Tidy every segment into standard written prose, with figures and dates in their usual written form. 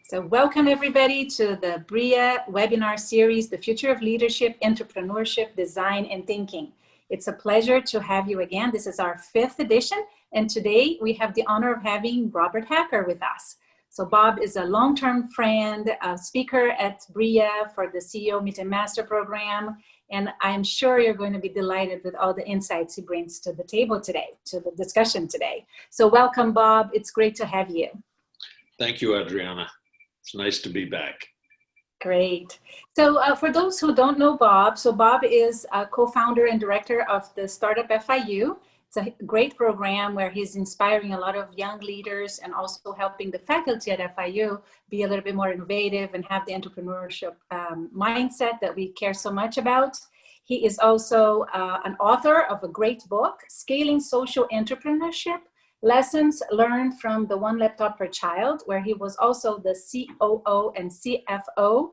So welcome everybody to the BRIA webinar series, The Future of Leadership, Entrepreneurship, Design, and Thinking. It's a pleasure to have you again. This is our 5th edition, and today we have the honor of having Robert Hacker with us. So Bob is a long-term friend, a speaker at BRIA for the CEO Meet and Master program, and I'm sure you're going to be delighted with all the insights he brings to the table today, to the discussion today. So welcome, Bob. It's great to have you. Thank you, Adriana. It's nice to be back. Great. So for those who don't know Bob, so Bob is a co-founder and director of the Startup FIU. It's a great program where he's inspiring a lot of young leaders and also helping the faculty at FIU be a little bit more innovative and have the entrepreneurship mindset that we care so much about. He is also an author of a great book, Scaling Social Entrepreneurship, Lessons Learned from the One Laptop Per Child, where he was also the COO and CFO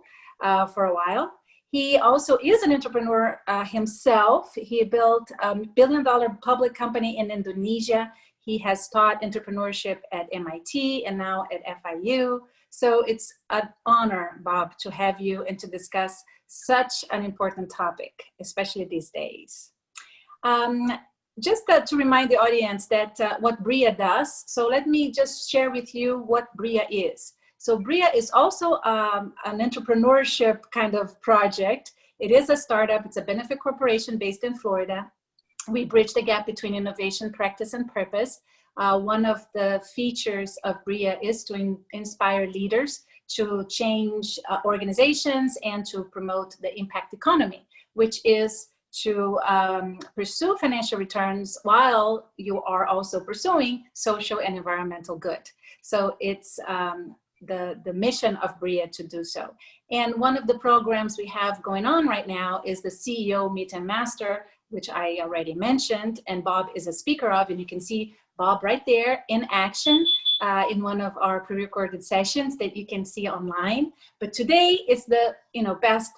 for a while. He also is an entrepreneur himself. He built a billion-dollar public company in Indonesia. He has taught entrepreneurship at MIT and now at FIU. So it's an honor, Bob, to have you and to discuss such an important topic, especially these days. Just to remind the audience that what BRIA does, so let me just share with you what BRIA is. So BRIA is also an entrepreneurship kind of project. It is a startup, it's a benefit corporation based in Florida. We bridge the gap between innovation, practice, and purpose. One of the features of BRIA is to inspire leaders to change organizations and to promote the impact economy, which is to pursue financial returns while you are also pursuing social and environmental good. So it's the mission of BRIA to do so. And one of the programs we have going on right now is the CEO Meet and Master, which I already mentioned, and Bob is a speaker of, and you can see Bob right there in action in one of our pre-recorded sessions that you can see online. But today is the best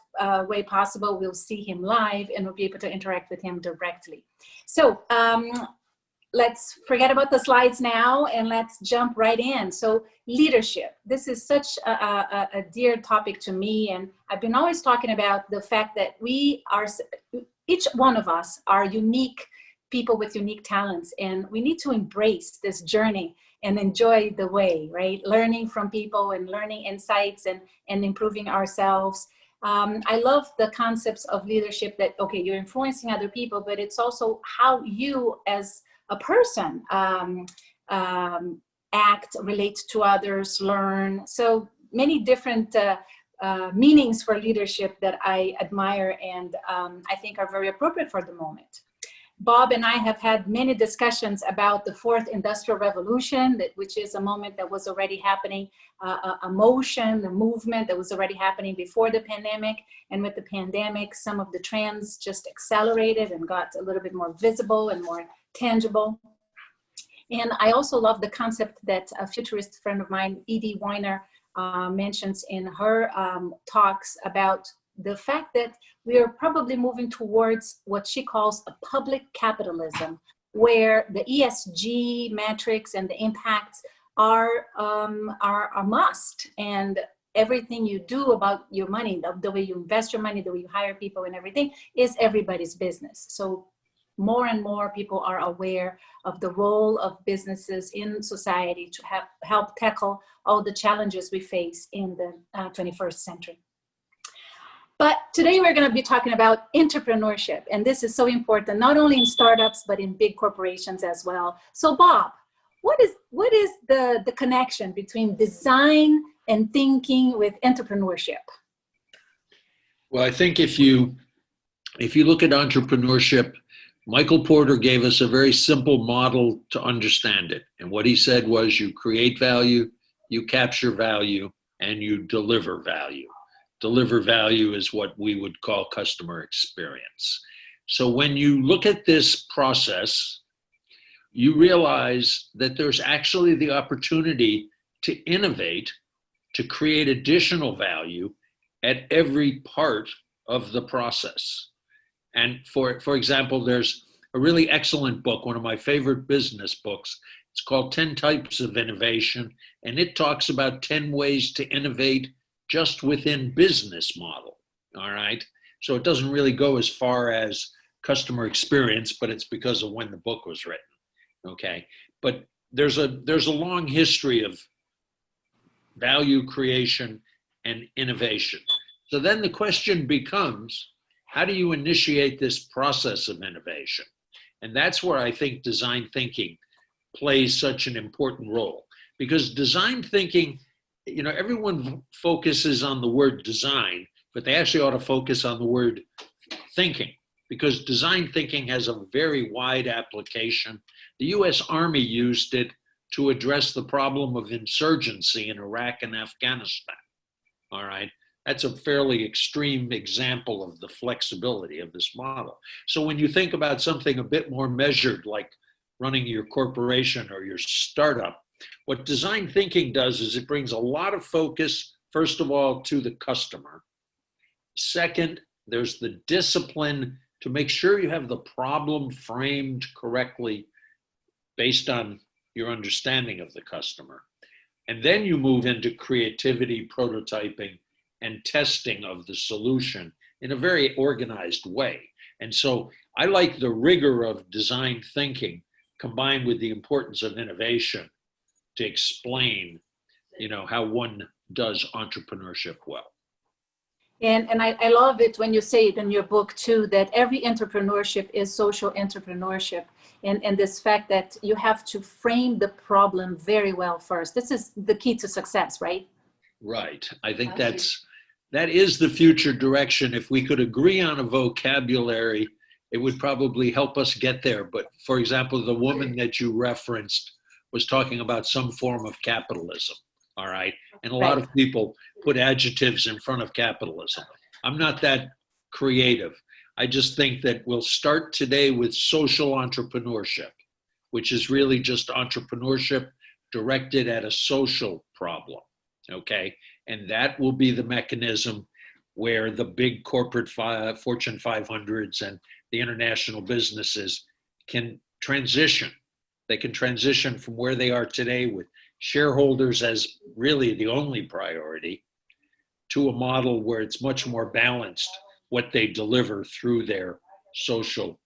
way possible. We'll see him live and we'll be able to interact with him directly. So let's forget about the slides now and let's jump right in. So leadership, this is such a dear topic to me, and I've been always talking about the fact that we are, each one of us are unique people with unique talents, and we need to embrace this journey and enjoy the way, right? Learning from people and learning insights and improving ourselves. I love the concepts of leadership that, okay, you're influencing other people, but it's also how you as a person act, relate to others, learn. So many different meanings for leadership that I admire and I think are very appropriate for the moment. Bob and I have had many discussions about the 4th Industrial Revolution, which is a moment that was already happening, a motion, a movement that was already happening before the pandemic. And with the pandemic, some of the trends just accelerated and got a little bit more visible and more tangible. And I also love the concept that a futurist friend of mine, Edie Weiner, mentions in her talks about the fact that we are probably moving towards what she calls a public capitalism, where the ESG metrics and the impacts are a must. And everything you do about your money, the way you invest your money, the way you hire people and everything is everybody's business. So more and more people are aware of the role of businesses in society to help tackle all the challenges we face in the 21st century. But today we're going to be talking about entrepreneurship, and this is so important, not only in startups, but in big corporations as well. So Bob, what is the connection between design and thinking with entrepreneurship? Well, I think if you look at entrepreneurship, Michael Porter gave us a very simple model to understand it. And what he said was you create value, you capture value, and you deliver value. Deliver value is what we would call customer experience. So when you look at this process, you realize that there's actually the opportunity to innovate, to create additional value at every part of the process. And for example, there's a really excellent book, one of my favorite business books. It's called 10 Types of Innovation, and it talks about 10 ways to innovate just within business model, all right? So it doesn't really go as far as customer experience, but it's because of when the book was written, okay? But there's a long history of value creation and innovation. So then the question becomes, how do you initiate this process of innovation? And that's where I think design thinking plays such an important role, because design thinking, you know, everyone focuses on the word design, but they actually ought to focus on the word thinking, because design thinking has a very wide application. The US Army used it to address the problem of insurgency in Iraq and Afghanistan, all right? That's a fairly extreme example of the flexibility of this model. So when you think about something a bit more measured, like running your corporation or your startup, what design thinking does is it brings a lot of focus, first of all, to the customer. Second, there's the discipline to make sure you have the problem framed correctly based on your understanding of the customer. And then you move into creativity, prototyping, and testing of the solution in a very organized way. And so I like the rigor of design thinking combined with the importance of innovation to explain, you know, how one does entrepreneurship well. And I love it when you say it in your book too, that every entrepreneurship is social entrepreneurship. And this fact that you have to frame the problem very well first. This is the key to success, right? Right. I think that is the future direction. If we could agree on a vocabulary, it would probably help us get there. But for example, the woman that you referenced was talking about some form of capitalism, all right? And a lot of people put adjectives in front of capitalism. I'm not that creative. I just think that we'll start today with social entrepreneurship, which is really just entrepreneurship directed at a social problem, okay? And that will be the mechanism where the big corporate Fortune 500s and the international businesses can transition. They can transition from where they are today with shareholders as really the only priority to a model where it's much more balanced what they deliver through their social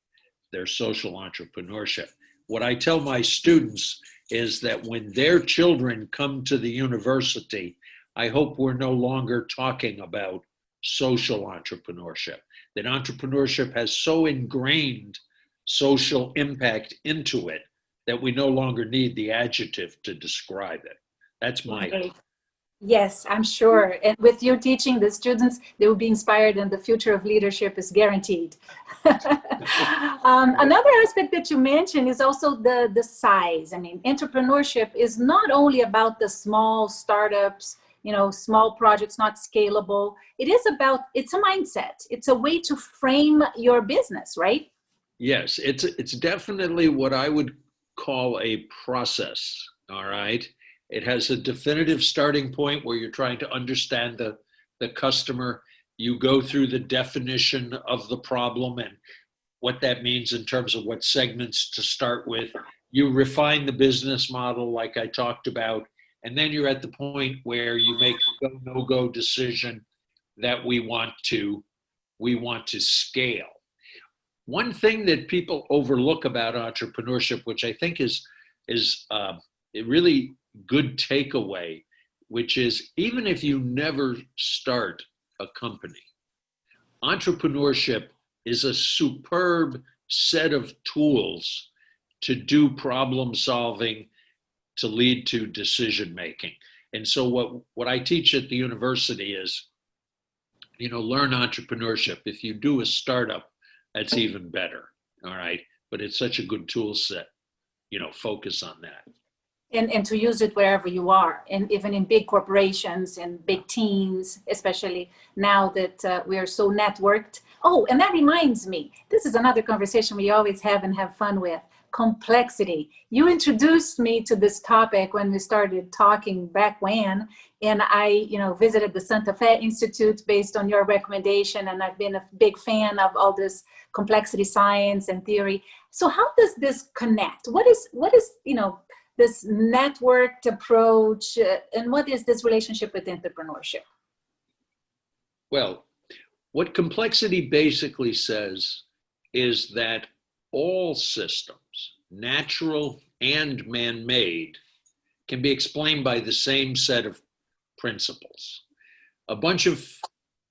entrepreneurship. What I tell my students is that when their children come to the university, I hope we're no longer talking about social entrepreneurship, that entrepreneurship has so ingrained social impact into it that we no longer need the adjective to describe it. That's my hope. Yes, I'm sure. And with you teaching the students, they will be inspired and the future of leadership is guaranteed. Another aspect that you mentioned is also the size. I mean, entrepreneurship is not only about the small startups, you know, small projects, not scalable. It's a mindset. It's a way to frame your business, right? Yes, it's definitely what I would call a process, all right? It has a definitive starting point where you're trying to understand the customer. You go through the definition of the problem and what that means in terms of what segments to start with. You refine the business model like I talked about, and then you're at the point where you make a go, no-go decision that we want to scale. One thing that people overlook about entrepreneurship, which I think is a really good takeaway, which is even if you never start a company, entrepreneurship is a superb set of tools to do problem solving, to lead to decision making. And so what I teach at the university is, you know, learn entrepreneurship. If you do a startup, that's even better, all right? But it's such a good tool set, you know, focus on that. And to use it wherever you are, and even in big corporations and big teams, especially now that we are so networked. Oh, and that reminds me, this is another conversation we always have and have fun with, complexity. You introduced me to this topic when we started talking back when, and I, you know, visited the Santa Fe Institute based on your recommendation, and I've been a big fan of all this complexity science and theory. So how does this connect? What is, you know, this networked approach, and what is this relationship with entrepreneurship? Well, what complexity basically says is that all systems, natural and man-made, can be explained by the same set of principles. A bunch of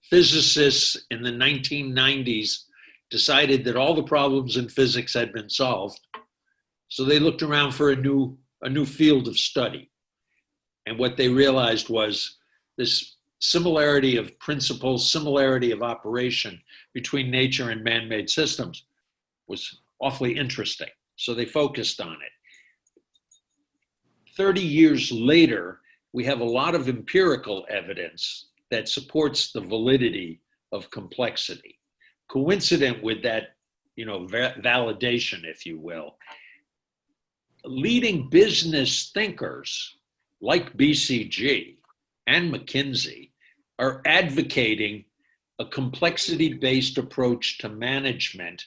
physicists in the 1990s decided that all the problems in physics had been solved, so they looked around for a new field of study. And what they realized was this similarity of principles, similarity of operation between nature and man-made systems was awfully interesting. So they focused on it. 30 years later, we have a lot of empirical evidence that supports the validity of complexity. Coincident with that, validation, if you will, leading business thinkers like BCG and McKinsey are advocating a complexity-based approach to management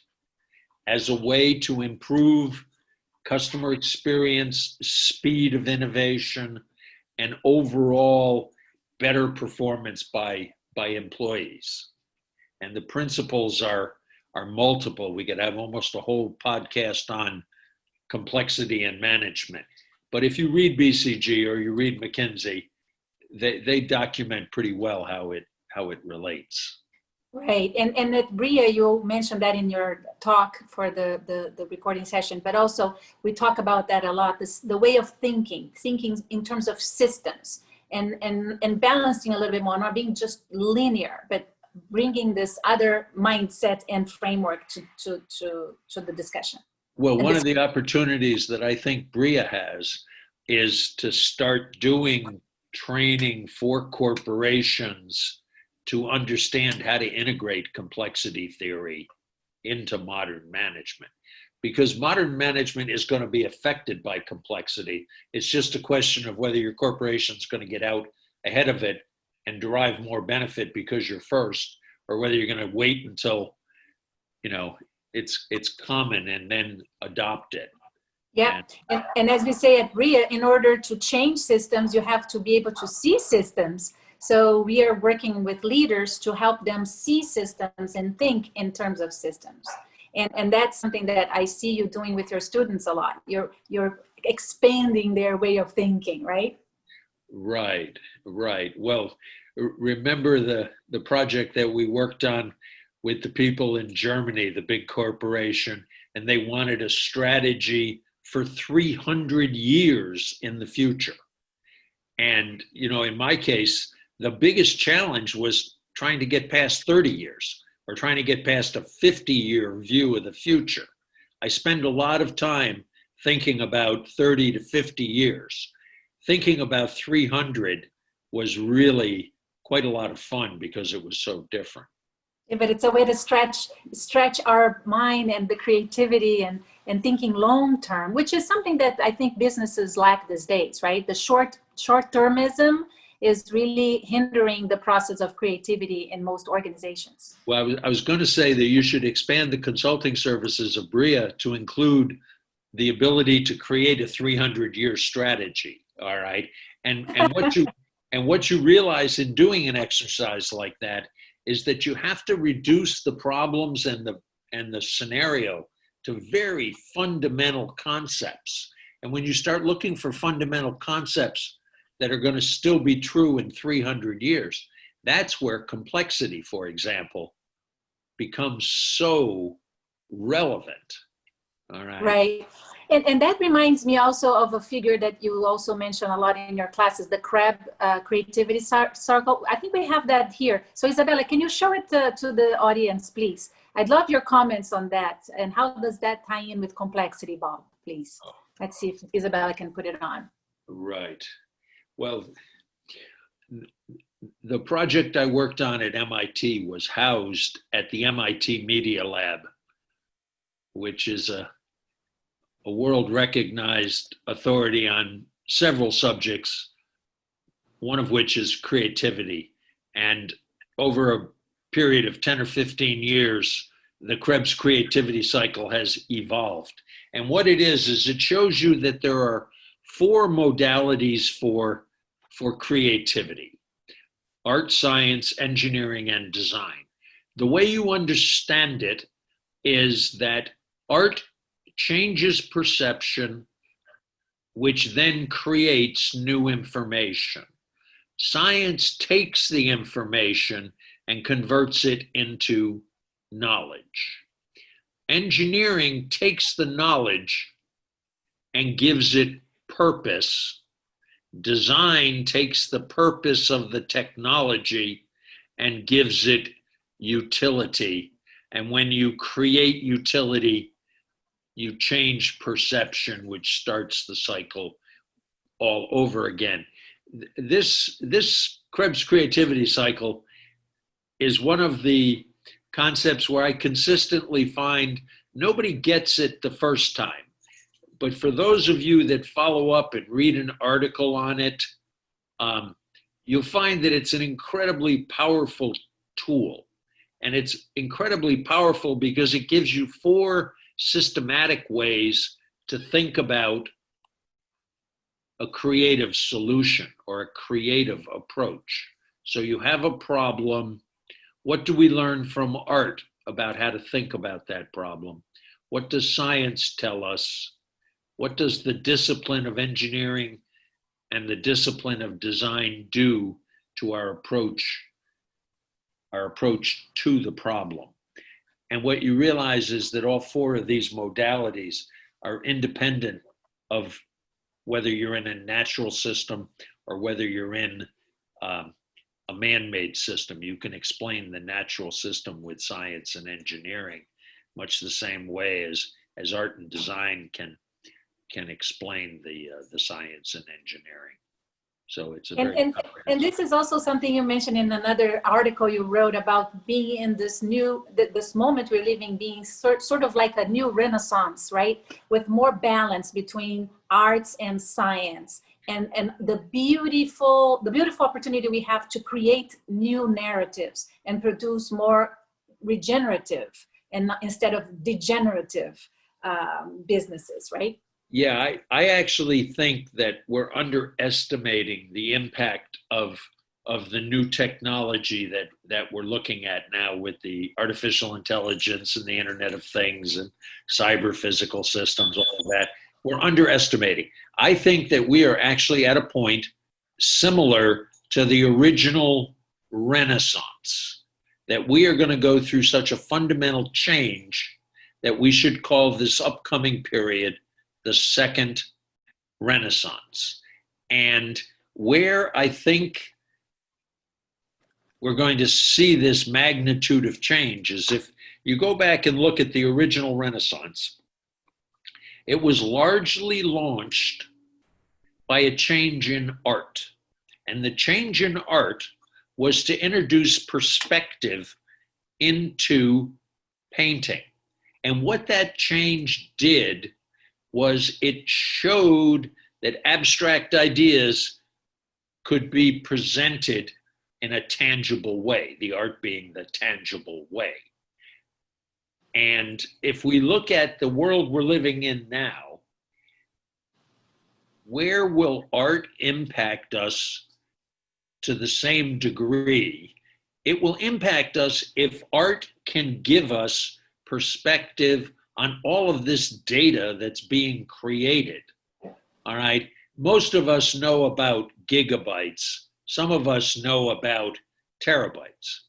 as a way to improve customer experience, speed of innovation, and overall better performance by employees. And the principles are multiple. We could have almost a whole podcast on complexity and management. But if you read BCG or you read McKinsey, they document pretty well how it relates. Right, and at Bria, you mentioned that in your talk for the recording session, but also we talk about that a lot, the way of thinking in terms of systems and balancing a little bit more, not being just linear, but bringing this other mindset and framework to the discussion. Well, one of the opportunities that I think Bria has is to start doing training for corporations to understand how to integrate complexity theory into modern management. Because modern management is going to be affected by complexity. It's just a question of whether your corporation is going to get out ahead of it and derive more benefit because you're first, or whether you're going to wait until, it's common and then adopt it. Yeah, and as we say at Bria, in order to change systems, you have to be able to see systems. So we are working with leaders to help them see systems and think in terms of systems. And that's something that I see you doing with your students a lot. You're expanding their way of thinking, right? Right. Well, remember the project that we worked on with the people in Germany, the big corporation, and they wanted a strategy for 300 years in the future. And, in my case, the biggest challenge was trying to get past 30 years or trying to get past a 50-year view of the future. I spend a lot of time thinking about 30 to 50 years. Thinking about 300 was really quite a lot of fun because it was so different. Yeah, but it's a way to stretch our mind and the creativity and thinking long term, which is something that I think businesses lack these days, right? The short-termism is really hindering the process of creativity in most organizations. Well, I was going to say that you should expand the consulting services of Bria to include the ability to create a 300-year strategy. All right, and what you realize in doing an exercise like that is that you have to reduce the problems and the scenario to very fundamental concepts. And when you start looking for fundamental concepts that are going to still be true in 300 years, that's where complexity, for example, becomes so relevant. All right. Right. And that reminds me also of a figure that you also mention a lot in your classes, the Crab Creativity Circle. I think we have that here. So Isabella, can you show it to the audience, please? I'd love your comments on that. And how does that tie in with complexity, Bob, please? Let's see if Isabella can put it on. Right. Well, the project I worked on at MIT was housed at the MIT Media Lab, which is a world-recognized authority on several subjects, one of which is creativity. And over a period of 10 or 15 years, the Krebs creativity cycle has evolved. And what it is it shows you that there are four modalities for creativity: art, science, engineering, and design. The way you understand it is that art changes perception, which then creates new information. Science takes the information and converts it into knowledge. Engineering takes the knowledge and gives it purpose. Design takes the purpose of the technology and gives it utility. And when you create utility, you change perception, which starts the cycle all over again. This Krebs creativity cycle is one of the concepts where I consistently find nobody gets it the first time. But for those of you that follow up and read an article on it, you'll find that it's an incredibly powerful tool. And it's incredibly powerful because it gives you four systematic ways to think about a creative solution or a creative approach. So you have a problem. What do we learn from art about how to think about that problem? What does science tell us? What does the discipline of engineering and the discipline of design do to our approach to the problem? And what you realize is that all four of these modalities are independent of whether you're in a natural system or whether you're in a man-made system. You can explain the natural system with science and engineering, much the same way as art and design can explain the science and engineering. So it's a very and this is also something you mentioned in another article you wrote about being in this this moment we're living, being sort of like a new renaissance, right? With more balance between arts and science, and the beautiful opportunity we have to create new narratives and produce more regenerative and instead of degenerative businesses, right? Yeah, I actually think that we're underestimating the impact of the new technology that we're looking at now with the artificial intelligence and the Internet of Things and cyber physical systems, all of that. We're underestimating. I think that we are actually at a point similar to the original Renaissance, that we are going to go through such a fundamental change that we should call this upcoming period the second Renaissance. And where I think we're going to see this magnitude of change is if you go back and look at the original Renaissance, it was largely launched by a change in art. And the change in art was to introduce perspective into painting. And what that change did was it showed that abstract ideas could be presented in a tangible way, the art being the tangible way. And if we look at the world we're living in now, where will art impact us to the same degree? It will impact us if art can give us perspective on all of this data that's being created. All right. Most of us know about gigabytes. Some of us know about terabytes.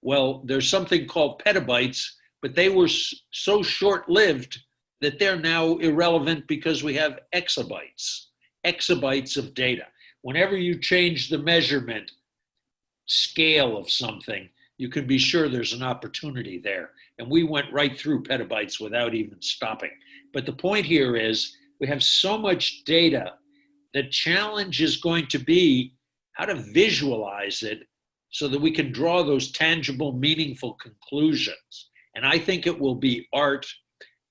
Well, there's something called petabytes, but they were so short-lived that they're now irrelevant because we have exabytes of data. Whenever you change the measurement scale of something, you can be sure there's an opportunity there. And we went right through petabytes without even stopping. But the point here is we have so much data. The challenge is going to be how to visualize it so that we can draw those tangible, meaningful conclusions. And I think it will be art,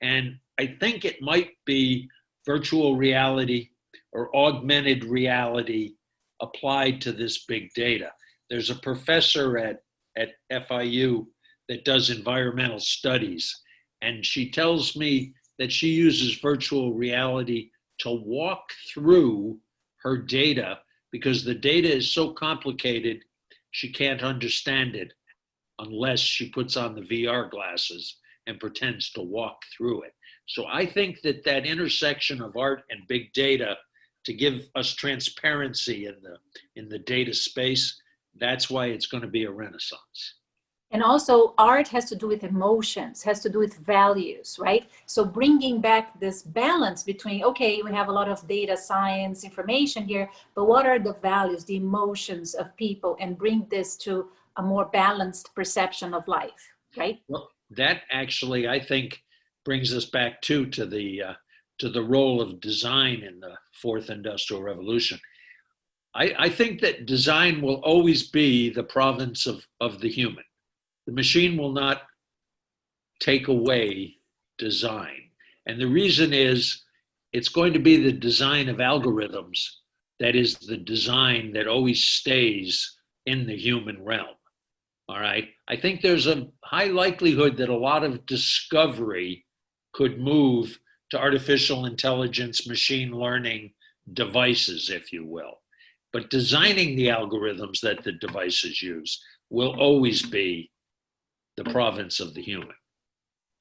and I think it might be virtual reality or augmented reality applied to this big data. There's a professor at FIU that does environmental studies, and she tells me that she uses virtual reality to walk through her data, because the data is so complicated, she can't understand it unless she puts on the VR glasses and pretends to walk through it. So I think that that intersection of art and big data to give us transparency in the data space, that's why it's going to be a renaissance. And also art has to do with emotions, has to do with values, right? So bringing back this balance between, okay, we have a lot of data science information here, but what are the values, the emotions of people, and bring this to a more balanced perception of life, right? Well, that actually, I think, brings us back to the role of design in the fourth industrial revolution. I think that design will always be the province of the human. The machine will not take away design. And the reason is it's going to be the design of algorithms that is the design that always stays in the human realm. All right. I think there's a high likelihood that a lot of discovery could move to artificial intelligence, machine learning devices, if you will. But designing the algorithms that the devices use will always be the province of the human.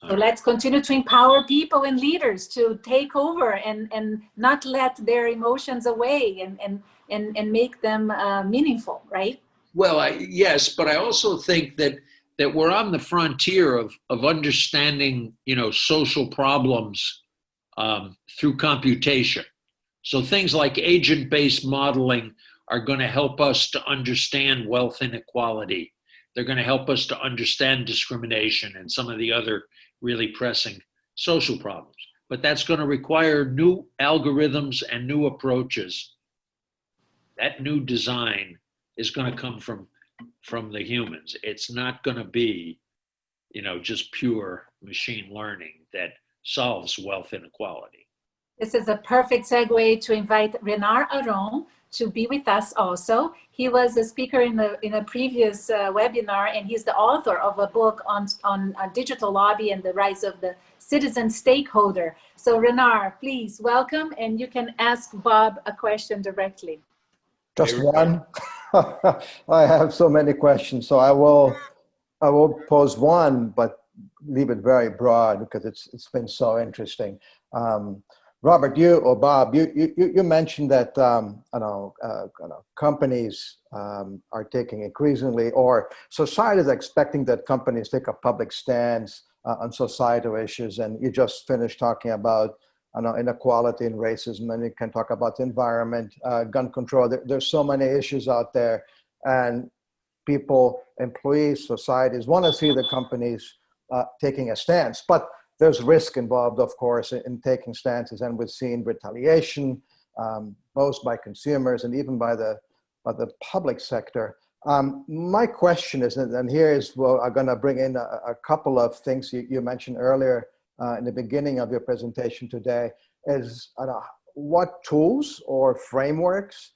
So let's continue to empower people and leaders to take over and not let their emotions away and make them meaningful, right? Well, yes, but I also think that we're on the frontier of understanding, social problems through computation. So things like agent-based modeling are going to help us to understand wealth inequality. They're going to help us to understand discrimination and some of the other really pressing social problems. But that's going to require new algorithms and new approaches. That new design is going to come from the humans. It's not going to be, just pure machine learning that solves wealth inequality. This is a perfect segue to invite Renard Aron to be with us also. He was a speaker in a previous webinar, and he's the author of a book on digital lobby and the rise of the citizen stakeholder. So Renard, please welcome, and you can ask Bob a question directly. Just one? I have so many questions, so I will pose one, but leave it very broad because it's been so interesting. Robert, Bob, you mentioned that companies are taking increasingly, or society is expecting that companies take a public stance on societal issues, and you just finished talking about inequality and racism, and you can talk about the environment, gun control. There's so many issues out there, and people, employees, societies want to see the companies taking a stance, but there's risk involved, of course, in taking stances, and we've seen retaliation, both by consumers and even by the public sector. My question is, and here is, well, I'm going to bring in a couple of things you mentioned earlier in the beginning of your presentation today, is what tools or frameworks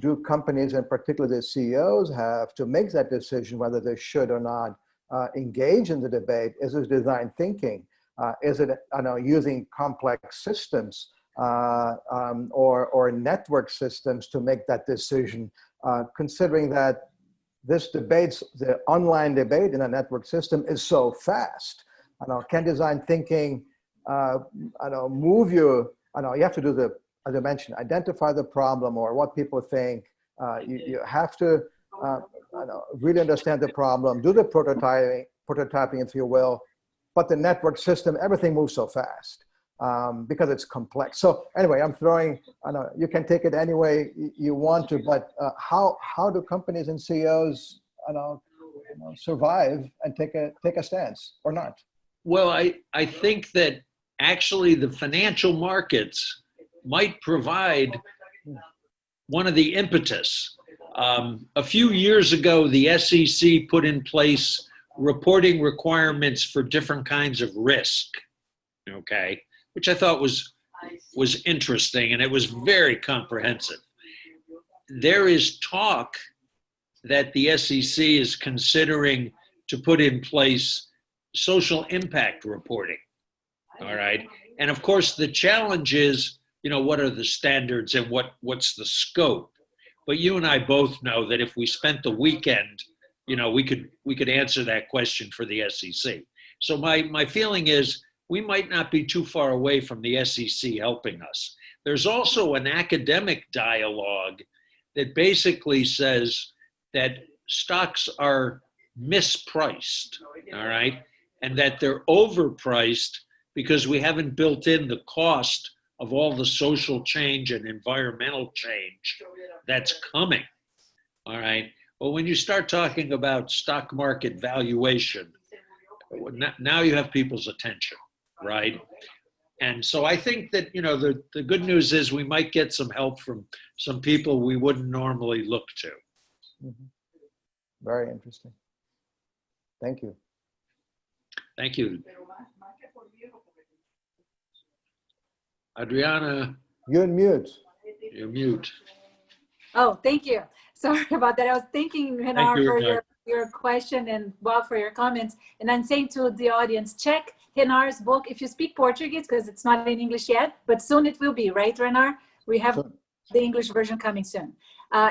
do companies, and particularly the CEOs, have to make that decision whether they should or not engage in the debate? Is it design thinking? Is it using complex systems or network systems to make that decision? Considering that the online debate in a network system is so fast. Can design thinking move you? You have to do as I mentioned, identify the problem or what people think. You have to really understand the problem, do the prototyping, if you will. But the network system, everything moves so fast because it's complex. So anyway, I'm throwing, you can take it any way you want to, but how do companies and CEOs survive and take a stance or not? Well, I think that actually the financial markets might provide one of the impetus. A few years ago, the SEC put in place reporting requirements for different kinds of risk, okay, which I thought was interesting, and it was very comprehensive. There is talk that the SEC is considering to put in place social impact reporting, all right? And of course, the challenge is what are the standards and what's the scope. But you and I both know that if we spent the weekend, we could answer that question for the SEC. So my feeling is we might not be too far away from the SEC helping us. There's also an academic dialogue that basically says that stocks are mispriced, all right, and that they're overpriced because we haven't built in the cost of all the social change and environmental change that's coming, all right? Well, when you start talking about stock market valuation, now you have people's attention, right? And so I think that, the good news is we might get some help from some people we wouldn't normally look to. Mm-hmm. Very interesting. Thank you. Thank you. Adriana. You're mute. You're mute. Oh, thank you. Sorry about that. I was thanking Renar for your question and Bob for your comments. And I'm saying to the audience, check Renar's book if you speak Portuguese, because it's not in English yet, but soon it will be, right, Renar? We have the English version coming soon.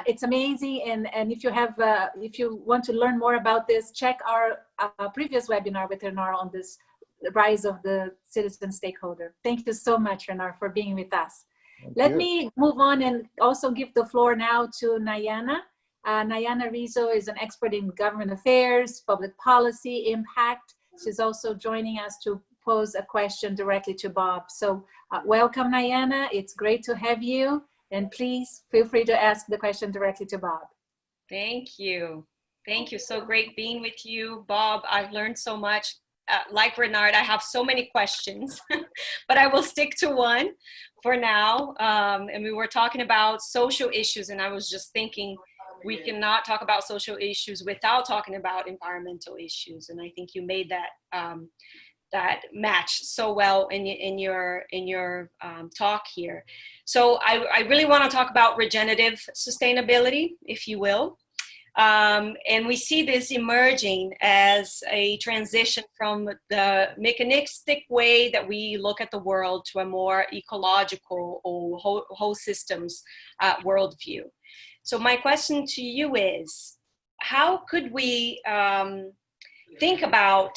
It's amazing. And if you want to learn more about this, check our previous webinar with Renar on this rise of the citizen stakeholder. Thank you so much, Renar, for being with us. Let me move on and also give the floor now to Nayana. Nayana Rizzo is an expert in government affairs, public policy, impact. She's also joining us to pose a question directly to Bob. So welcome, Nayana. It's great to have you. And please feel free to ask the question directly to Bob. Thank you. Thank you. So great being with you, Bob. I've learned so much. Like Renard, I have so many questions, but I will stick to one for now. And we were talking about social issues, and I was just thinking we cannot talk about social issues without talking about environmental issues. And I think you made that that match so well in your talk here. So I really want to talk about regenerative sustainability, if you will. And we see this emerging as a transition from the mechanistic way that we look at the world to a more ecological or whole systems worldview. So my question to you is, how could we think about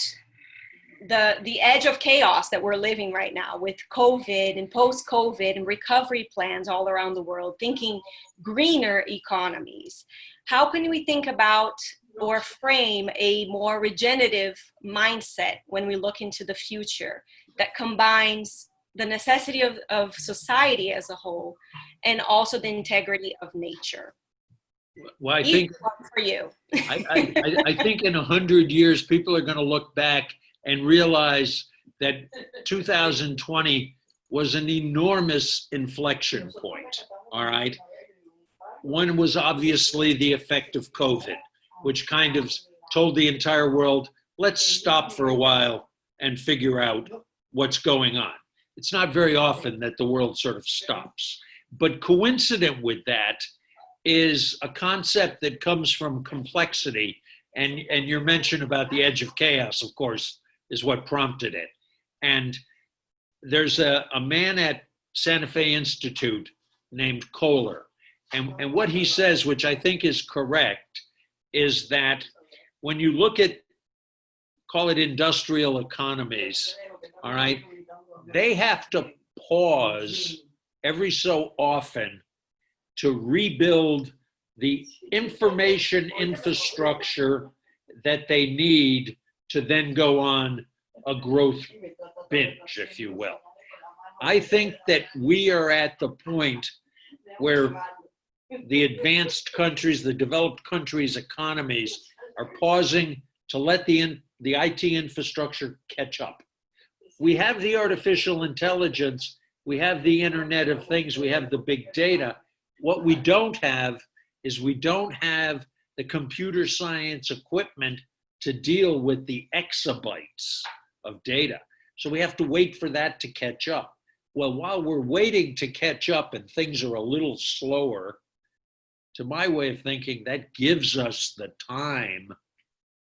the edge of chaos that we're living right now with COVID and post-COVID and recovery plans all around the world, thinking greener economies? How can we think about or frame a more regenerative mindset when we look into the future that combines the necessity of society as a whole and also the integrity of nature? Well, I think for you. I think in 100 years, people are going to look back and realize that 2020 was an enormous inflection point, all right? One was obviously the effect of COVID, which kind of told the entire world, let's stop for a while and figure out what's going on. It's not very often that the world sort of stops. But coincident with that is a concept that comes from complexity. And your mention about the edge of chaos, of course, is what prompted it. And there's a man at Santa Fe Institute named Kohler. And what he says, which I think is correct, is that when you look at, call it industrial economies, all right, they have to pause every so often to rebuild the information infrastructure that they need to then go on a growth binge, if you will. I think that we are at the point where the advanced countries, the developed countries' economies are pausing to let the IT infrastructure catch up. We have the artificial intelligence, we have the Internet of Things, we have the big data. What we don't have is we don't have the computer science equipment to deal with the exabytes of data. So we have to wait for that to catch up. Well, while we're waiting to catch up and things are a little slower, to my way of thinking, that gives us the time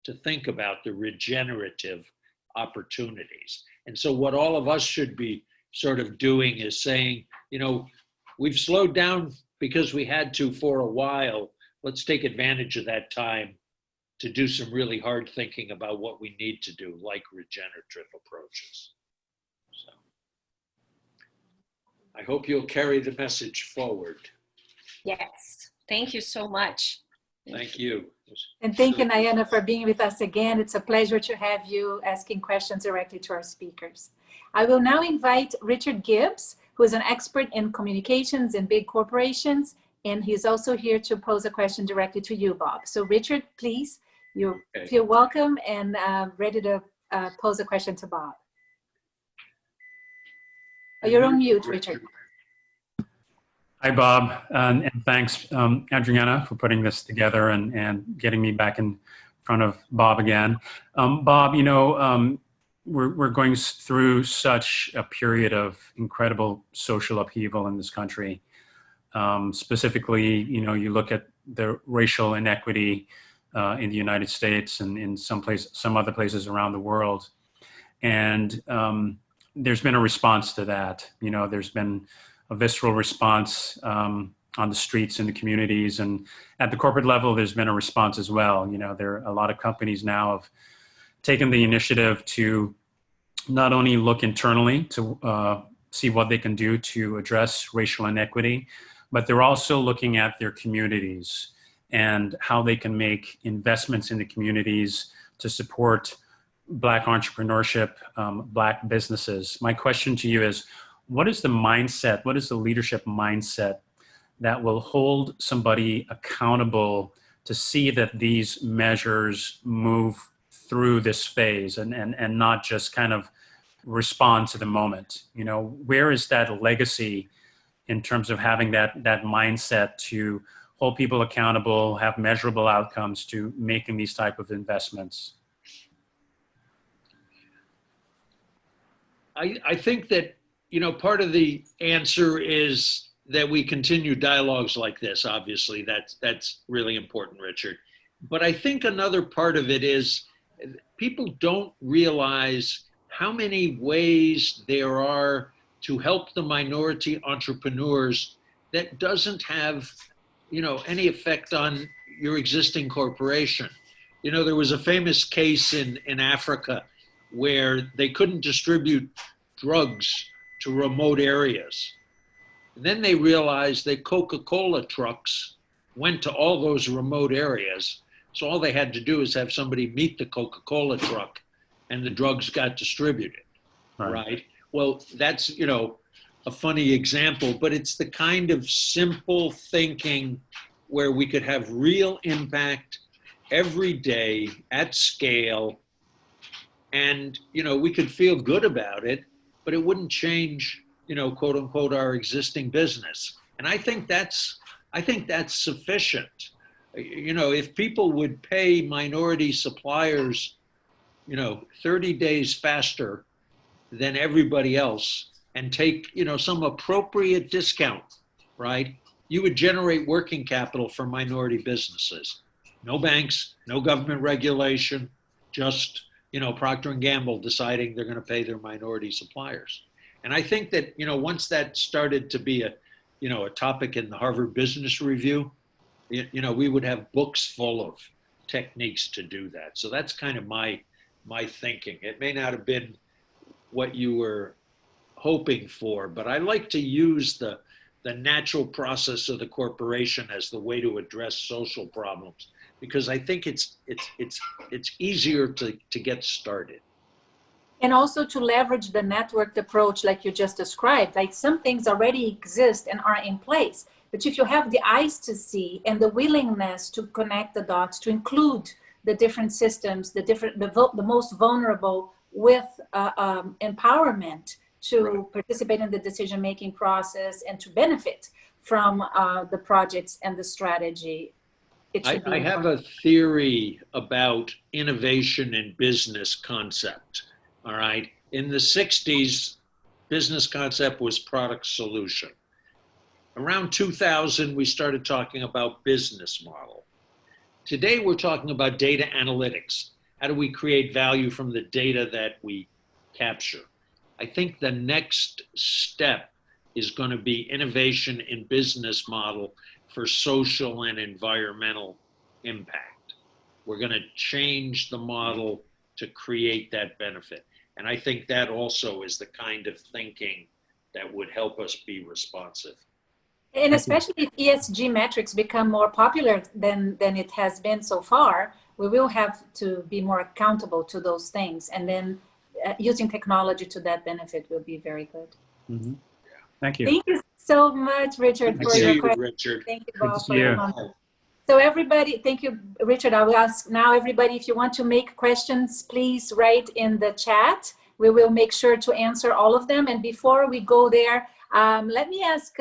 to think about the regenerative opportunities. And so what all of us should be sort of doing is saying, you know, we've slowed down because we had to for a while. Let's take advantage of that time to do some really hard thinking about what we need to do, like regenerative approaches. So I hope you'll carry the message forward. Yes, thank you so much. Thank you. And thank you, Nayana, for being with us again. It's a pleasure to have you asking questions directly to our speakers. I will now invite Richard Gibbs, who is an expert in communications in big corporations, and he's also here to pose a question directly to you, Bob. So Richard, please, you feel welcome and ready to pose a question to Bob. Oh, you're on mute, Richard. Hi, Bob, and thanks, Adriana, for putting this together and getting me back in front of Bob again. Bob, you know, we're going through such a period of incredible social upheaval in this country. Specifically, you know, you look at the racial inequity in the United States and in some other places around the world, and there's been a response to that. You know, there's been a visceral response on the streets in the communities, and at the corporate level, there's been a response as well. You know, there are a lot of companies now have taken the initiative to not only look internally to see what they can do to address racial inequity, but they're also looking at their communities and how they can make investments in the communities to support Black entrepreneurship, Black businesses. My question to you is, what is the mindset, what is the leadership mindset that will hold somebody accountable to see that these measures move through this phase and not just kind of respond to the moment? You know, where is that legacy in terms of having that mindset to hold people accountable, have measurable outcomes to making these type of investments? I think that, you know, part of the answer is that we continue dialogues like this. Obviously, that's really important, Richard. But I think another part of it is people don't realize how many ways there are to help the minority entrepreneurs that doesn't have, you know, any effect on your existing corporation. You know, there was a famous case in Africa where they couldn't distribute drugs to remote areas. And then they realized that Coca-Cola trucks went to all those remote areas. So all they had to do is have somebody meet the Coca-Cola truck and the drugs got distributed, right? Well, that's, you know, a funny example, but it's the kind of simple thinking where we could have real impact every day at scale. And, you know, we could feel good about it, but it wouldn't change, you know, quote unquote, our existing business. And I think that's sufficient. You know, if people would pay minority suppliers, you know, 30 days faster than everybody else and take, you know, some appropriate discount, right? You would generate working capital for minority businesses. No banks, no government regulation, just, you know, Procter & Gamble deciding they're going to pay their minority suppliers. And I think that, you know, once that started to be a, you know, a topic in the Harvard Business Review, you know, we would have books full of techniques to do that. So that's kind of my thinking. It may not have been what you were hoping for, but I like to use the natural process of the corporation as the way to address social problems, because I think it's easier to get started. And also to leverage the networked approach like you just described. Like some things already exist and are in place, but if you have the eyes to see and the willingness to connect the dots, to include the different systems, the most vulnerable with empowerment to participate in the decision-making process and to benefit from the projects and the strategy. I have a theory about innovation in business concept, all right? In the 60s, business concept was product solution. Around 2000, we started talking about business model. Today, we're talking about data analytics. How do we create value from the data that we capture? I think the next step is going to be innovation in business model for social and environmental impact. We're going to change the model to create that benefit. And I think that also is the kind of thinking that would help us be responsive. And especially if ESG metrics become more popular than it has been so far, we will have to be more accountable to those things. And then using technology to that benefit will be very good. Mm-hmm. Thank you. Thank you so much, Richard, Good for to see your you, question. Richard. Thank you, Good Bob, to for see your you. comment. So everybody, thank you, Richard. I will ask now everybody, if you want to make questions, please write in the chat. We will make sure to answer all of them. And before we go there, let me ask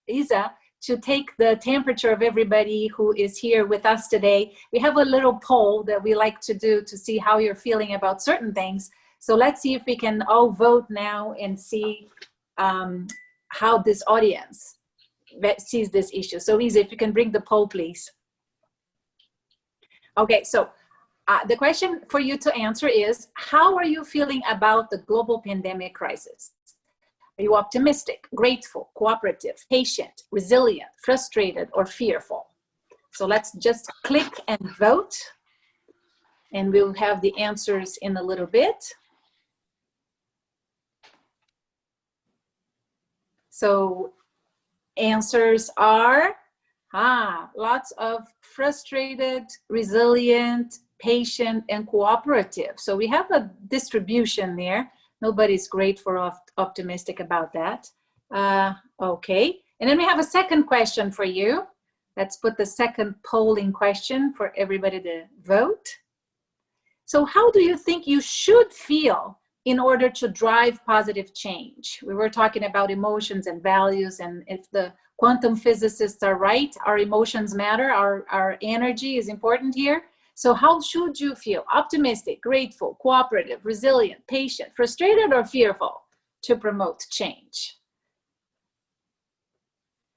Isa to take the temperature of everybody who is here with us today. We have a little poll that we like to do to see how you're feeling about certain things. So let's see if we can all vote now and see how this audience sees this issue. So Isa, if you can bring the poll, please. Okay, so the question for you to answer is, how are you feeling about the global pandemic crisis? Are you optimistic, grateful, cooperative, patient, resilient, frustrated, or fearful? So let's just click and vote, and we'll have the answers in a little bit. So answers are, lots of frustrated, resilient, patient, and cooperative. So we have a distribution there. Nobody's grateful or optimistic about that. Okay, and then we have a second question for you. Let's put the second polling question for everybody to vote. So how do you think you should feel in order to drive positive change? We were talking about emotions and values, and if the quantum physicists are right, our emotions matter, our energy is important here. So how should you feel? Optimistic, grateful, cooperative, resilient, patient, frustrated, or fearful to promote change?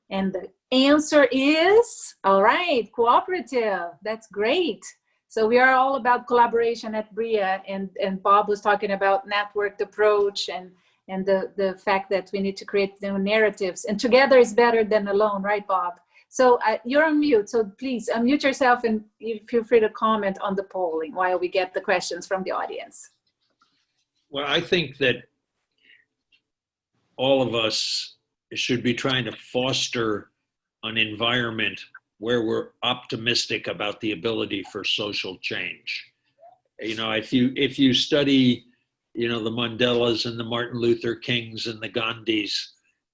And the answer is, all right, cooperative. That's great. So we are all about collaboration at BRIA, and Bob was talking about networked approach and the fact that we need to create new narratives, and together is better than alone, right, Bob? So you're on mute, so please unmute yourself and feel free to comment on the polling while we get the questions from the audience. Well, I think that all of us should be trying to foster an environment where we're optimistic about the ability for social change. You know, if you study, you know, the Mandelas and the Martin Luther Kings and the Gandhis,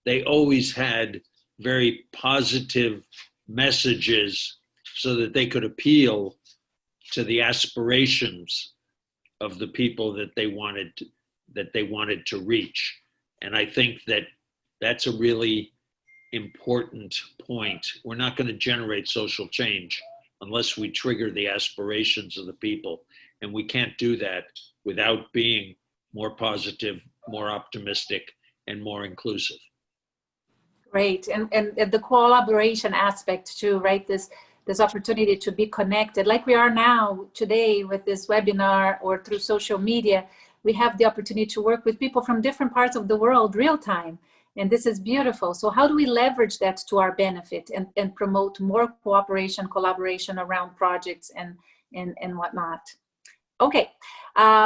they always had very positive messages so that they could appeal to the aspirations of the people that they wanted to reach. And I think that that's a really important point. We're not going to generate social change unless we trigger the aspirations of the people. And we can't do that without being more positive, more optimistic, and more inclusive. Great, and the collaboration aspect too, right? This opportunity to be connected, like we are now today with this webinar or through social media. We have the opportunity to work with people from different parts of the world real time, and this is beautiful. So how do we leverage that to our benefit and promote more cooperation, collaboration around projects and whatnot? Okay,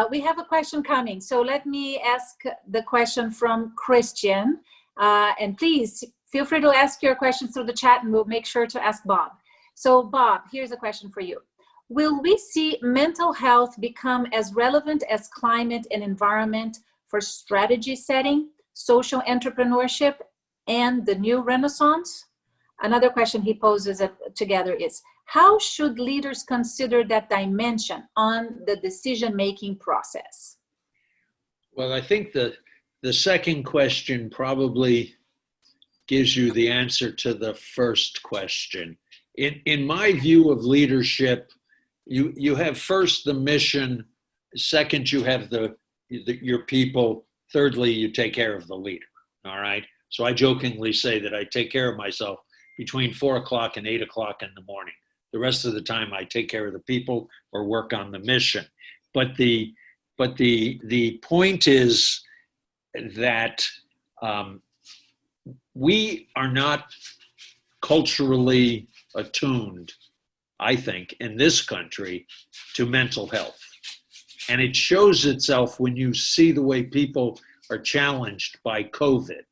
we have a question coming. So let me ask the question from Christian. And please feel free to ask your questions through the chat, and we'll make sure to ask Bob. So Bob, here's a question for you. Will we see mental health become as relevant as climate and environment for strategy setting, social entrepreneurship, and the new renaissance? Another question he poses together is, how should leaders consider that dimension on the decision-making process? Well, I think the second question probably gives you the answer to the first question. In my view of leadership, you have first the mission, second you have your people, thirdly you take care of the leader, all right? So I jokingly say that I take care of myself between 4 o'clock and 8 o'clock in the morning. The rest of the time I take care of the people or work on the mission. But the point is, that we are not culturally attuned, I think, in this country to mental health. And it shows itself when you see the way people are challenged by COVID.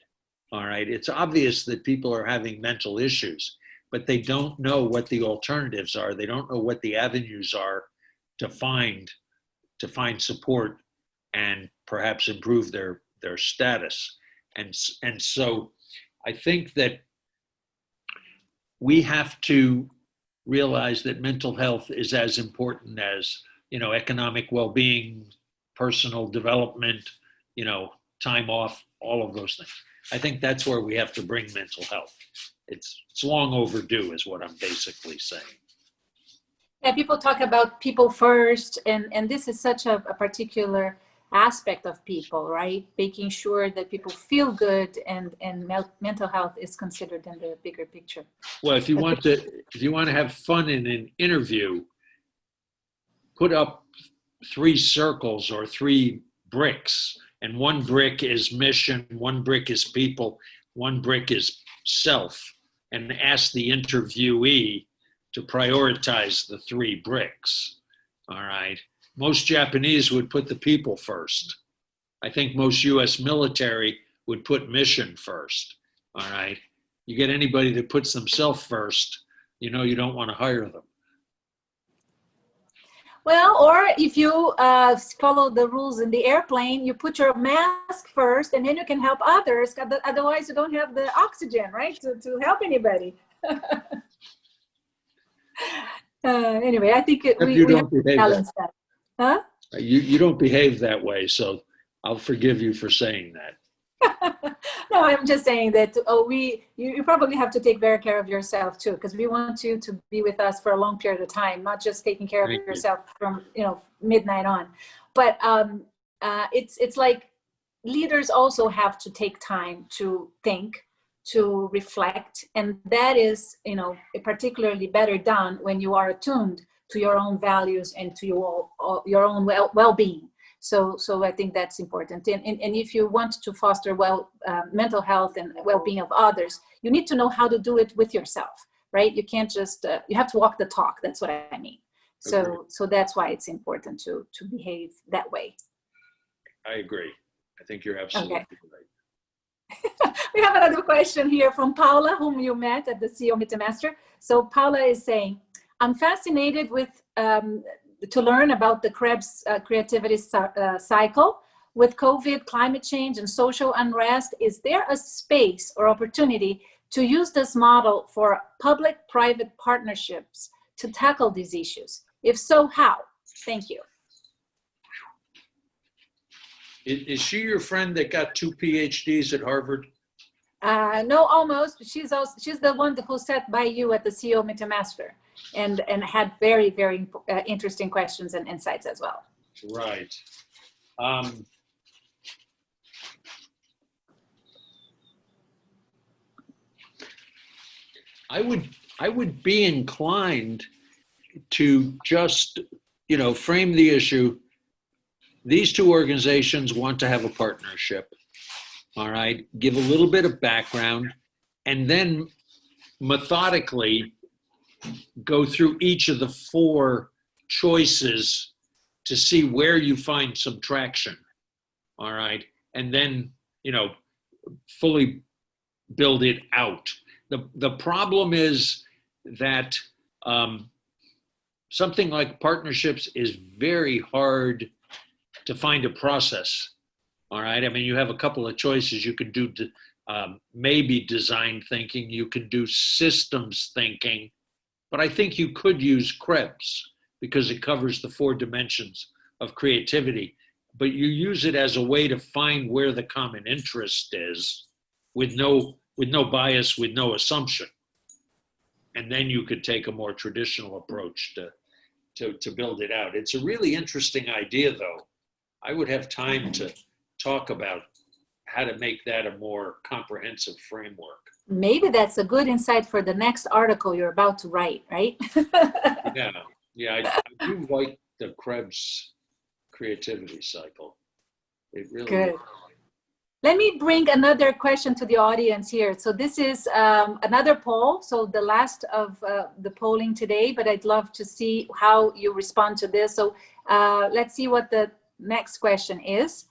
All right. It's obvious that people are having mental issues, but they don't know what the alternatives are. They don't know what the avenues are to find support and perhaps improve their status. And so I think that we have to realize that mental health is as important as, economic well-being, personal development, time off, all of those things. I think that's where we have to bring mental health. It's long overdue is what I'm basically saying. Yeah, people talk about people first, and this is such a particular aspect of people, right? Making sure that people feel good, and mental health is considered in the bigger picture. Well, if you want to have fun in an interview, put up 3 circles or 3 bricks, and one brick is mission, one brick is people, one brick is self, and ask the interviewee to prioritize the 3 bricks. All right. Most Japanese would put the people first. I think most US military would put mission first. All right. You get anybody that puts themselves first, you don't want to hire them. Well, or if you follow the rules in the airplane, you put your mask first, and then you can help others. Otherwise, you don't have the oxygen, right, to help anybody. Anyway, I think we have to balance that. Huh? You don't behave that way, so I'll forgive you for saying that. No, I'm just saying that you probably have to take very care of yourself too, because we want you to be with us for a long period of time, not just taking care of yourself from midnight on. But it's like leaders also have to take time to think, to reflect, and that is particularly better done when you are attuned to your own values and to your own well-being. So I think that's important. And if you want to foster mental health and well-being of others, you need to know how to do it with yourself, right? You can't just, you have to walk the talk. That's what I mean. So that's why it's important to behave that way. I agree. I think you're absolutely right. We have another question here from Paula, whom you met at the CEO Meeting. So Paula is saying, I'm fascinated to learn about the Krebs creativity cycle. With COVID, climate change, and social unrest, is there a space or opportunity to use this model for public-private partnerships to tackle these issues? If so, how? Thank you. Is she your friend that got 2 PhDs at Harvard? No, almost. She's the one who sat by you at the CEO Meeting and had very, very interesting questions and insights as well. Right. I would be inclined to just, frame the issue. These 2 organizations want to have a partnership. All right. Give a little bit of background, and then methodically go through each of the 4 choices to see where you find some traction. All right. And then, fully build it out. The problem is that something like partnerships is very hard to find a process. All right. I mean, you have a couple of choices. You can do maybe design thinking. You can do systems thinking. But I think you could use Krebs because it covers the 4 dimensions of creativity. But you use it as a way to find where the common interest is with no bias, with no assumption. And then you could take a more traditional approach to build it out. It's a really interesting idea, though. I would have time to talk about how to make that a more comprehensive framework. Maybe that's a good insight for the next article you're about to write, right? Yeah, I do like the Krebs creativity cycle. It really good. Let me bring another question to the audience here. So this is another poll. So the last of the polling today, but I'd love to see how you respond to this. So let's see what the next question is.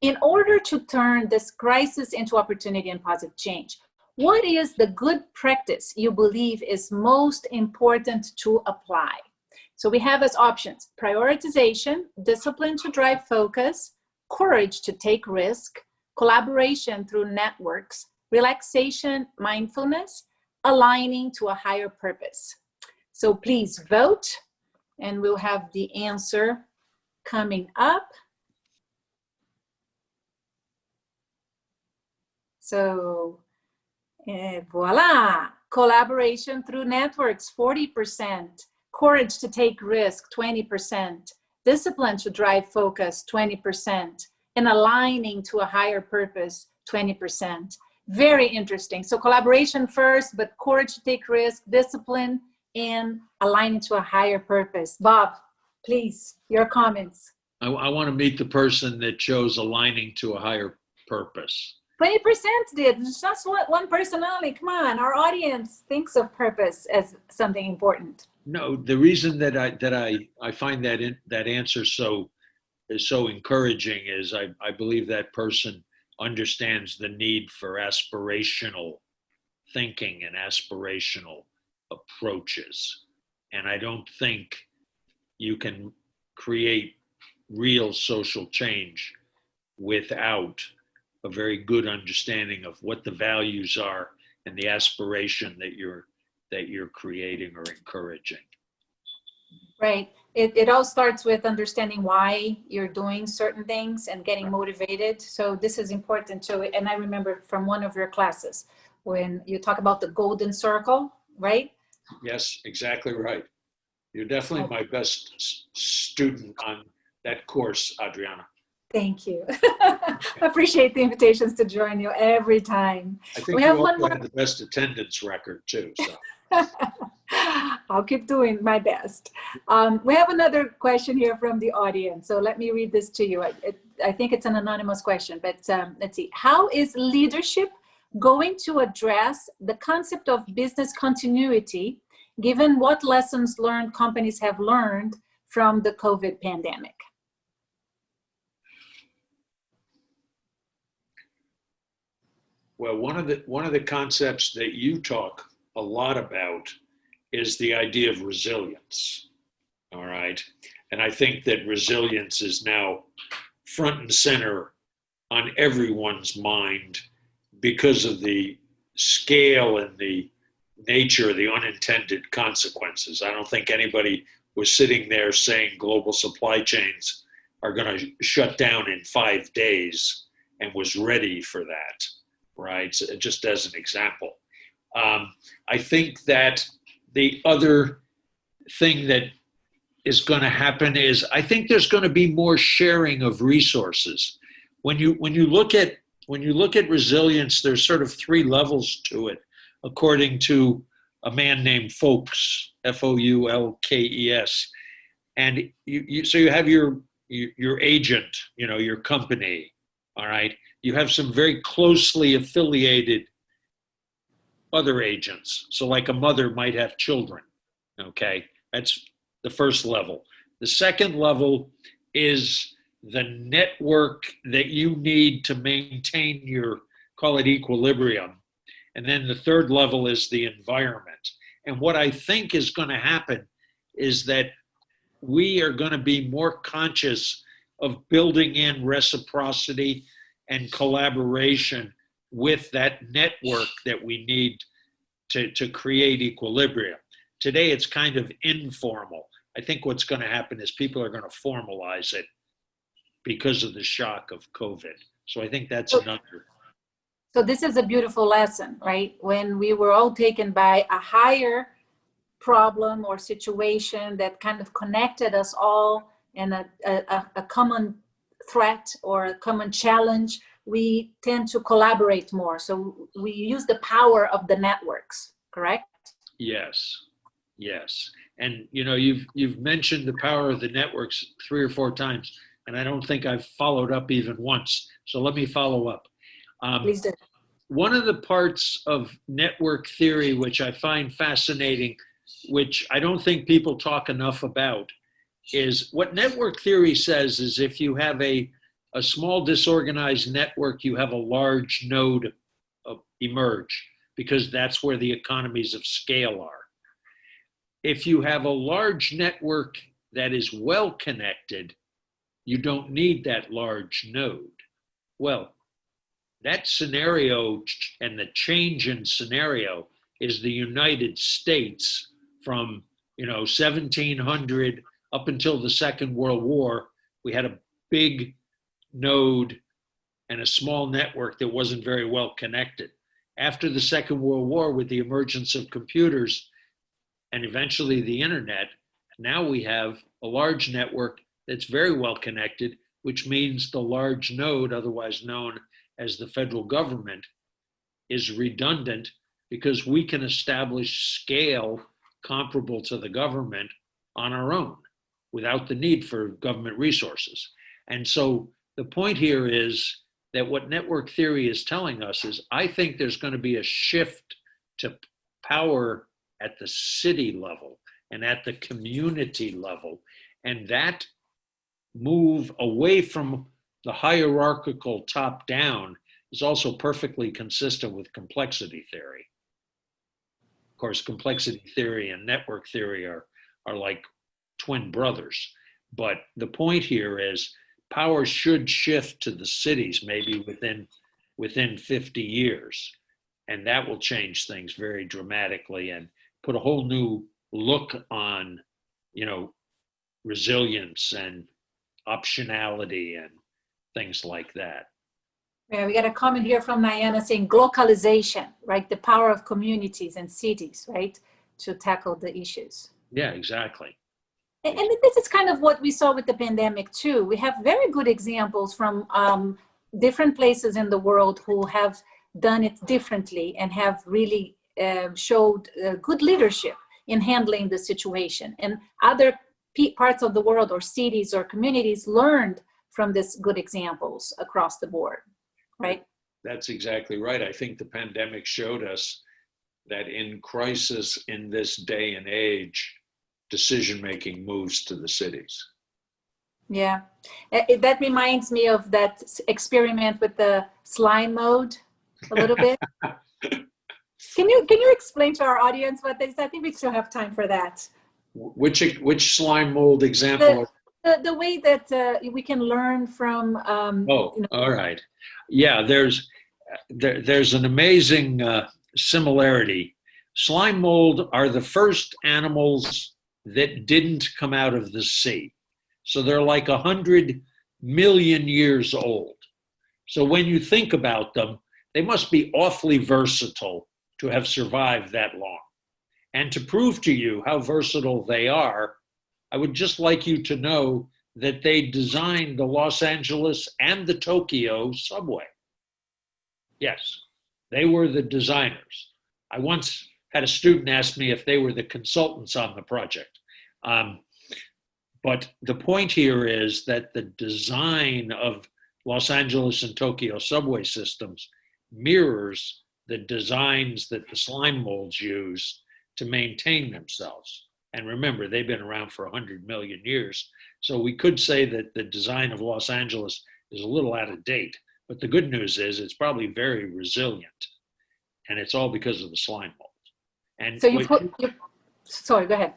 In order to turn this crisis into opportunity and positive change, what is the good practice you believe is most important to apply? So we have as options: prioritization, discipline to drive focus, courage to take risk, collaboration through networks, relaxation, mindfulness, aligning to a higher purpose. So please vote, and we'll have the answer coming up. So voila, collaboration through networks, 40%, courage to take risk, 20%, discipline to drive focus, 20%, and aligning to a higher purpose, 20%. Very interesting. So collaboration first, but courage to take risk, discipline, and aligning to a higher purpose. Bob, please, your comments. I want to meet the person that chose aligning to a higher purpose. 20% did. It's just one person only. Come on, our audience thinks of purpose as something important. No, the reason that I find that answer so encouraging is I believe that person understands the need for aspirational thinking and aspirational approaches. And I don't think you can create real social change without a very good understanding of what the values are and the aspiration that you're creating or encouraging. Right. It all starts with understanding why you're doing certain things and getting motivated. So this is important too. And I remember from one of your classes when you talk about the golden circle, right? Yes, exactly right. You're definitely my best student on that course, Adriana. Thank you. I appreciate the invitations to join you every time. I think you also have the best attendance record too. So. I'll keep doing my best. We have another question here from the audience. So let me read this to you. I think it's an anonymous question, but let's see. How is leadership going to address the concept of business continuity, given what lessons learned companies have learned from the COVID pandemic? Well, one of the concepts that you talk a lot about is the idea of resilience. All right. And I think that resilience is now front and center on everyone's mind because of the scale and the nature of the unintended consequences. I don't think anybody was sitting there saying global supply chains are going to shut down in 5 days and was ready for that, right? So just as an example. I think that the other thing that is going to happen is I think there's going to be more sharing of resources. When you look at resilience, there's sort of 3 levels to it, according to a man named Folks, Foulkes. And so you have your agent, your company, all right? You have some very closely affiliated other agents. So like a mother might have children, okay? That's the first level. The second level is the network that you need to maintain your, call it equilibrium. And then the third level is the environment. And what I think is going to happen is that we are going to be more conscious of building in reciprocity and collaboration with that network that we need to create equilibrium. Today, it's kind of informal. I think what's going to happen is people are going to formalize it because of the shock of COVID. So I think that's another. So this is a beautiful lesson, right? When we were all taken by a higher problem or situation that kind of connected us all and a common threat or a common challenge, we tend to collaborate more. So we use the power of the networks, correct? Yes, yes. And you've mentioned the power of the networks 3 or 4 times, and I don't think I've followed up even once. So let me follow up. Please do. One of the parts of network theory, which I find fascinating, which I don't think people talk enough about, is what network theory says is if you have a small disorganized network, you have a large node emerge, because that's where the economies of scale are. If you have a large network that is well connected, you don't need that large node. Well, that scenario and the change in scenario is the United States from 1700 up until the Second World War. We had a big node and a small network that wasn't very well connected. After the Second World War, with the emergence of computers and eventually the internet, now we have a large network that's very well connected, which means the large node, otherwise known as the federal government, is redundant because we can establish scale comparable to the government on our own without the need for government resources. And so the point here is that what network theory is telling us is I think there's going to be a shift to power at the city level and at the community level. And that move away from the hierarchical top down is also perfectly consistent with complexity theory. Of course, complexity theory and network theory are like twin brothers. But the point here is power should shift to the cities maybe within 50 years. And that will change things very dramatically and put a whole new look on, resilience and optionality and things like that. Yeah, we got a comment here from Diana saying glocalization, right? The power of communities and cities, right? To tackle the issues. Yeah, exactly. And this is kind of what we saw with the pandemic too. We have very good examples from different places in the world who have done it differently and have really showed good leadership in handling the situation. And other parts of the world or cities or communities learned from these good examples across the board, right? That's exactly right. I think the pandemic showed us that in crisis in this day and age, decision-making moves to the cities. Yeah, that reminds me of that experiment with the slime mode a little bit. Can you explain to our audience what this is? I think we still have time for that. Which slime mold example? The way that we can learn from. All right. Yeah, there's an amazing similarity. Slime mold are the first animals that didn't come out of the sea. So they're like 100 million years old. So when you think about them, they must be awfully versatile to have survived that long. And to prove to you how versatile they are, I would just like you to know that they designed the Los Angeles and the Tokyo subway. Yes, they were the designers. I once had a student ask me if they were the consultants on the project. But the point here is that the design of Los Angeles and Tokyo subway systems mirrors the designs that the slime molds use to maintain themselves. And remember, they've been around for 100 million years. So we could say that the design of Los Angeles is a little out of date. But the good news is it's probably very resilient. And it's all because of the slime mold. And so sorry, go ahead.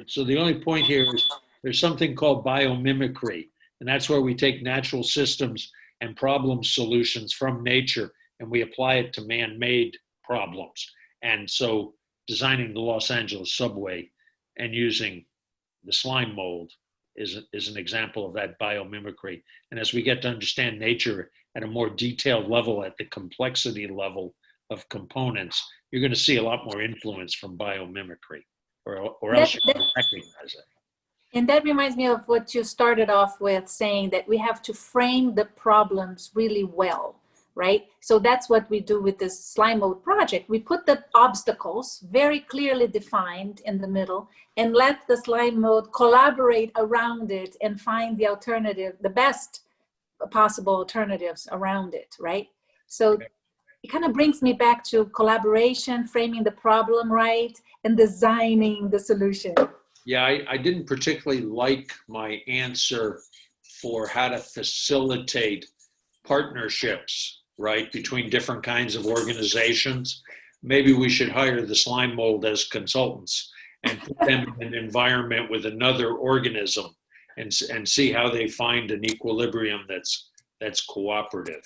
So the only point here is there's something called biomimicry. And that's where we take natural systems and problem solutions from nature and we apply it to man-made problems. And so designing the Los Angeles subway and using the slime mold is an example of that biomimicry. And as we get to understand nature at a more detailed level, at the complexity level of components, you're going to see a lot more influence from biomimicry, or else you don't recognize it. And that reminds me of what you started off with, saying that we have to frame the problems really well, right? So that's what we do with this slime mode project. We put the obstacles very clearly defined in the middle and let the slime mode collaborate around it and find the alternative, the best possible alternatives around it, right? So it kind of brings me back to collaboration, framing the problem right, and designing the solution. Yeah, I didn't particularly like my answer for how to facilitate partnerships, right, between different kinds of organizations. Maybe we should hire the slime mold as consultants and put them in an environment with another organism and see how they find an equilibrium that's cooperative,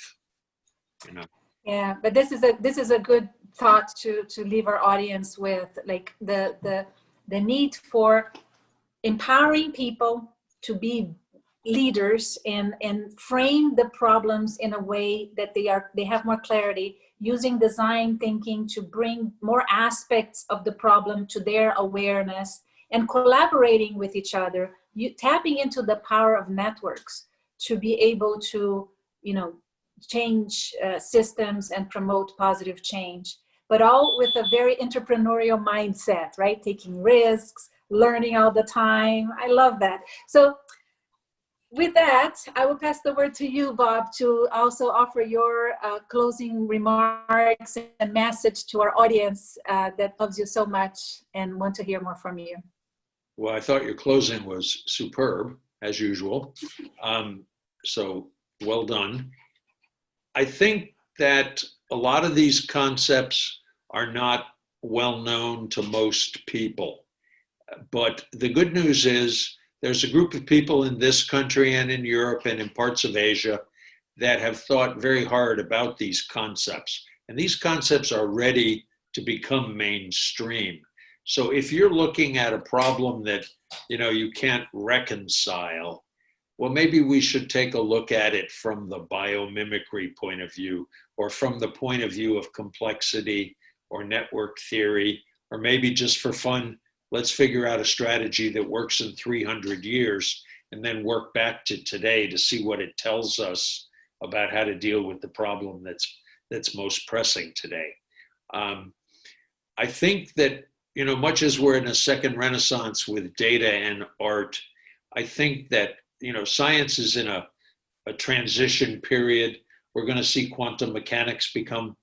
you know. Yeah, but this is a good thought to leave our audience with, like the need for empowering people to be leaders and frame the problems in a way that they have more clarity, using design thinking to bring more aspects of the problem to their awareness, and collaborating with each other, tapping into the power of networks to be able to, you know, change systems and promote positive change, but all with a very entrepreneurial mindset, right? Taking risks, learning all the time. I love that. So with that, I will pass the word to you, Bob, to also offer your closing remarks and message to our audience that loves you so much and want to hear more from you. Well, I thought your closing was superb, as usual. So well done. I think that a lot of these concepts are not well known to most people. But the good news is there's a group of people in this country and in Europe and in parts of Asia that have thought very hard about these concepts. And these concepts are ready to become mainstream. So if you're looking at a problem that, you know, you can't reconcile, well, maybe we should take a look at it from the biomimicry point of view, or from the point of view of complexity or network theory, or maybe just for fun, let's figure out a strategy that works in 300 years and then work back to today to see what it tells us about how to deal with the problem that's most pressing today. I think that, you know, much as we're in a second renaissance with data and art, I think that, you know, science is in a transition period. We're going to see quantum mechanics become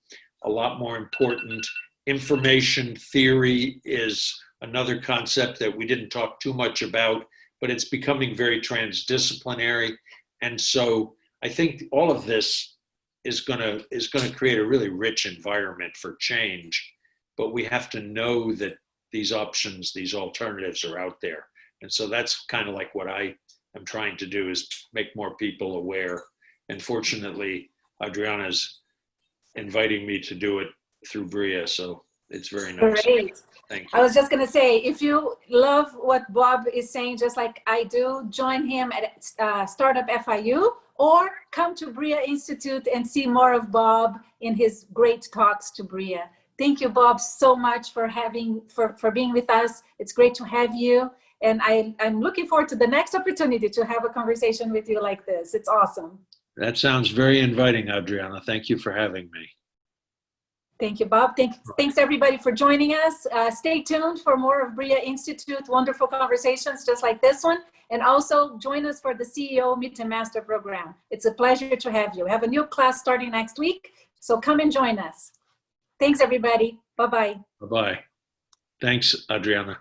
a lot more important. Information theory is another concept that we didn't talk too much about, but it's becoming very transdisciplinary. And so I think all of this is going to create a really rich environment for change. But we have to know that these options, these alternatives are out there. And so that's kind of like what I am trying to do, is make more people aware. And fortunately, Adriana's inviting me to do it through Bria, so it's very nice. Great. Thank you. I was just going to say, if you love what Bob is saying, just like I do, join him at Startup FIU, or come to Bria Institute and see more of Bob in his great talks to Bria. Thank you, Bob, so much for being with us. It's great to have you. And I'm looking forward to the next opportunity to have a conversation with you like this. It's awesome. That sounds very inviting, Adriana. Thank you for having me. Thank you, Bob. Thanks everybody for joining us. Stay tuned for more of Bria Institute, wonderful conversations just like this one. And also join us for the CEO Meet and Master program. It's a pleasure to have you. We have a new class starting next week, so come and join us. Thanks, everybody. Bye-bye. Bye-bye. Thanks, Adriana.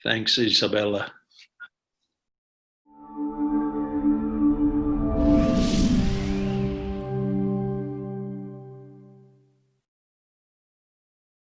Thanks, Isabella.